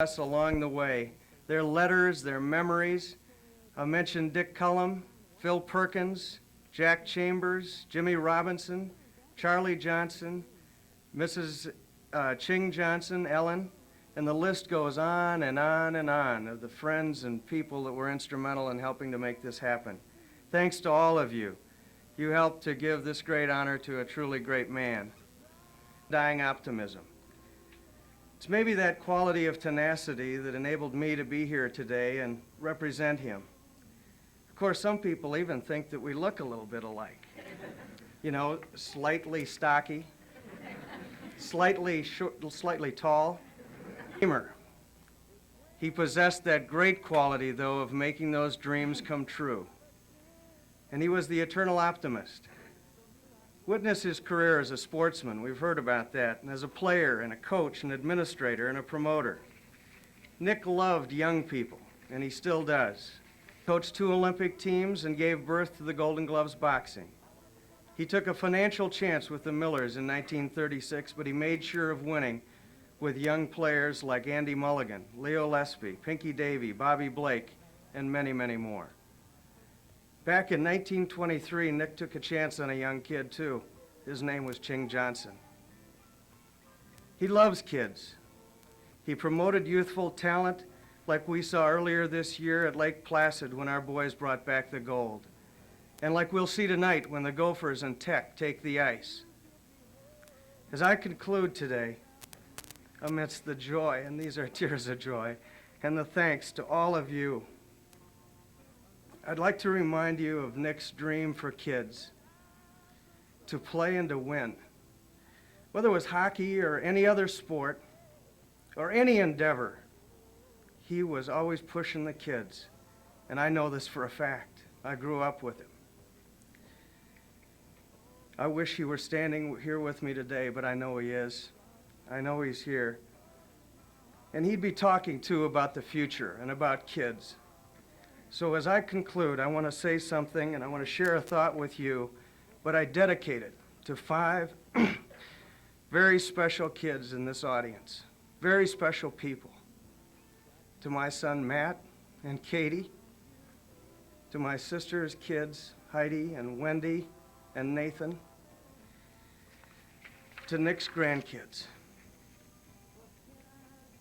us along the way. Their letters, their memories. I mentioned Dick Cullum, Phil Perkins, Jack Chambers, Jimmy Robinson, Charlie Johnson, Mrs. Ching Johnson, Ellen, and the list goes on and on and on of the friends and people that were instrumental in helping to make this happen. Thanks to all of you. You helped to give this great honor to a truly great man. Dying optimism. It's maybe that quality of tenacity that enabled me to be here today and represent him. Of course, some people even think that we look a little bit alike. You know, slightly stocky, slightly short, slightly tall. He possessed that great quality, though, of making those dreams come true. And he was the eternal optimist. Witness his career as a sportsman, we've heard about that, and as a player and a coach and administrator and a promoter. Nick loved young people, and he still does. Coached 2 Olympic teams and gave birth to the Golden Gloves boxing. He took a financial chance with the Millers in 1936, but he made sure of winning with young players like Andy Mulligan, Leo Lesby, Pinky Davey, Bobby Blake, and many, many more. Back in 1923, Nick took a chance on a young kid, too. His name was Ching Johnson. He loves kids. He promoted youthful talent like we saw earlier this year at Lake Placid when our boys brought back the gold, and like we'll see tonight when the Gophers and Tech take the ice. As I conclude today, amidst the joy, and these are tears of joy, and the thanks to all of you, I'd like to remind you of Nick's dream for kids, to play and to win. Whether it was hockey or any other sport or any endeavor, he was always pushing the kids, and I know this for a fact. I grew up with him. I wish he were standing here with me today, but I know he is. I know he's here. And he'd be talking, too, about the future and about kids. So as I conclude, I want to say something, and I want to share a thought with you, but I dedicate it to 5 very special kids in this audience, very special people. To my son, Matt and Katie, to my sister's kids, Heidi and Wendy and Nathan, to Nick's grandkids.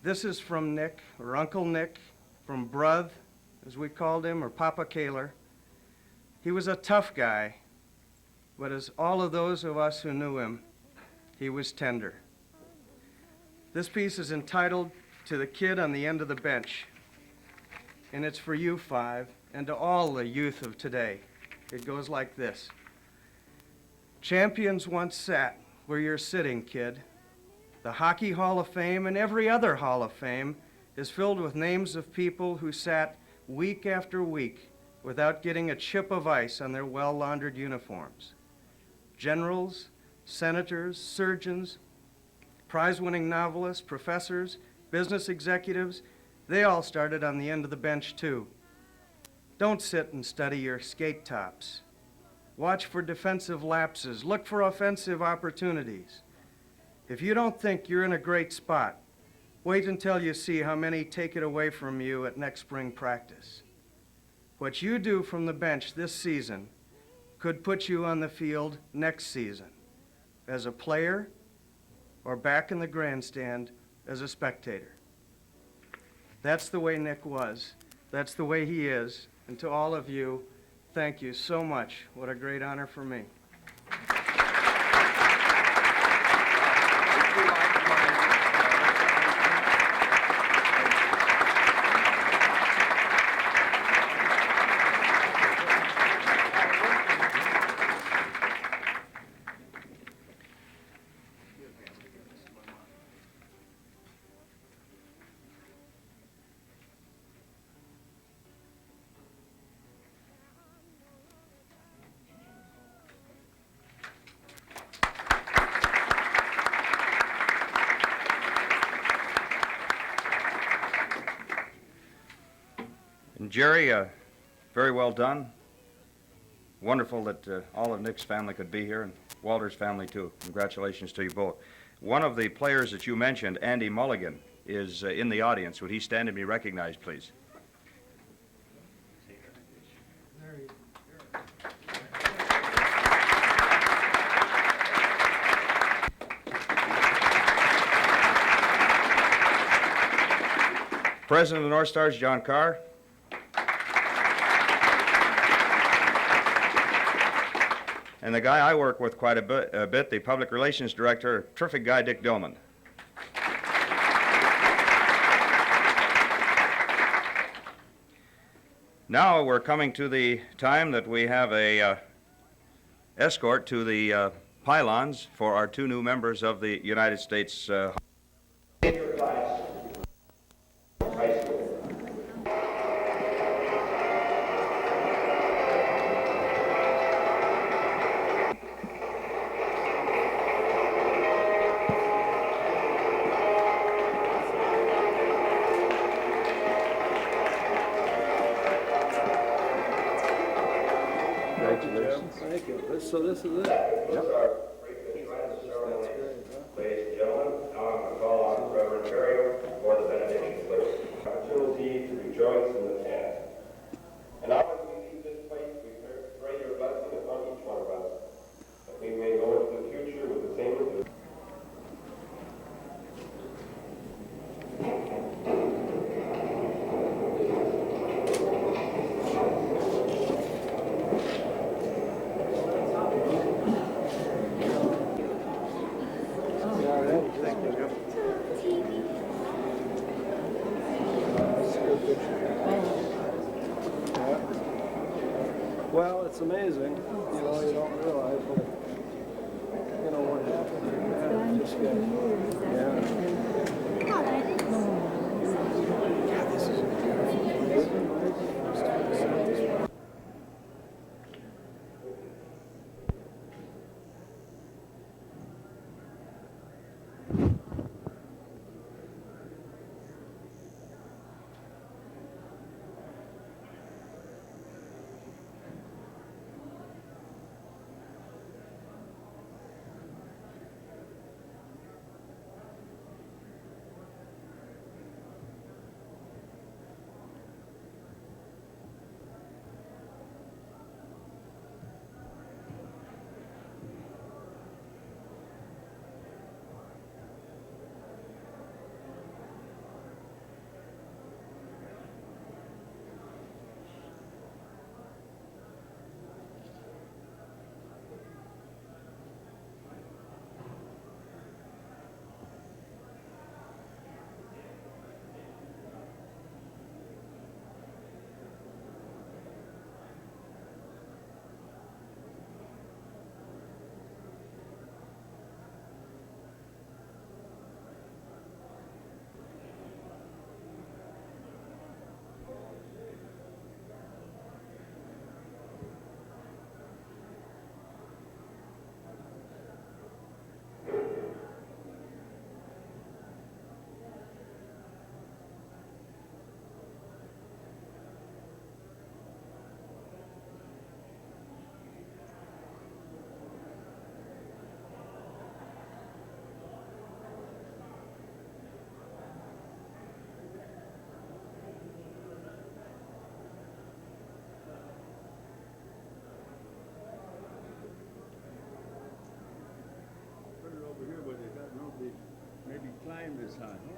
This is from Nick, or Uncle Nick, from Bruth, as we called him, or Papa Kahler. He was a tough guy, but as all of those of us who knew him, he was tender. This piece is entitled To the Kid on the End of the Bench, and it's for you 5 and to all the youth of today. It goes like this. Champions once sat where you're sitting, kid. The Hockey Hall of Fame and every other Hall of Fame is filled with names of people who sat week after week without getting a chip of ice on their well-laundered uniforms. Generals, senators, surgeons, prize-winning novelists, professors, business executives, they all started on the end of the bench too. Don't sit and study your skate tops. Watch for defensive lapses. Look for offensive opportunities. If you don't think you're in a great spot, wait until you see how many take it away from you at next spring practice. What you do from the bench this season could put you on the field next season as a player or back in the grandstand as a spectator. That's the way Nick was. That's the way he is. And to all of you, thank you so much. What a great honor for me. And Jerry, very well done. Wonderful that all of Nick's family could be here, and Walter's family too. Congratulations to you both. One of the players that you mentioned, Andy Mulligan, is in the audience. Would he stand and be recognized, please? President of the North Stars, John Carr. And the guy I work with quite a bit, the Public Relations Director, terrific guy, Dick Dillman. Now we're coming to the time that we have a escort to the pylons for our two new members of the United States Thank you. So this is it? Yep. That's great, huh? Ladies and gentlemen, now I'm going to call on Reverend Terrio for the benediction, please. Opportunity to rejoice in the past. And now as we leave this place, we pray your blessing upon each one of us, that we may go into the future with the same enthusiasm. Well, it's amazing. You know, you don't realize what, you know, what happened. Just got, Put it over here where they got nobody maybe climb this high.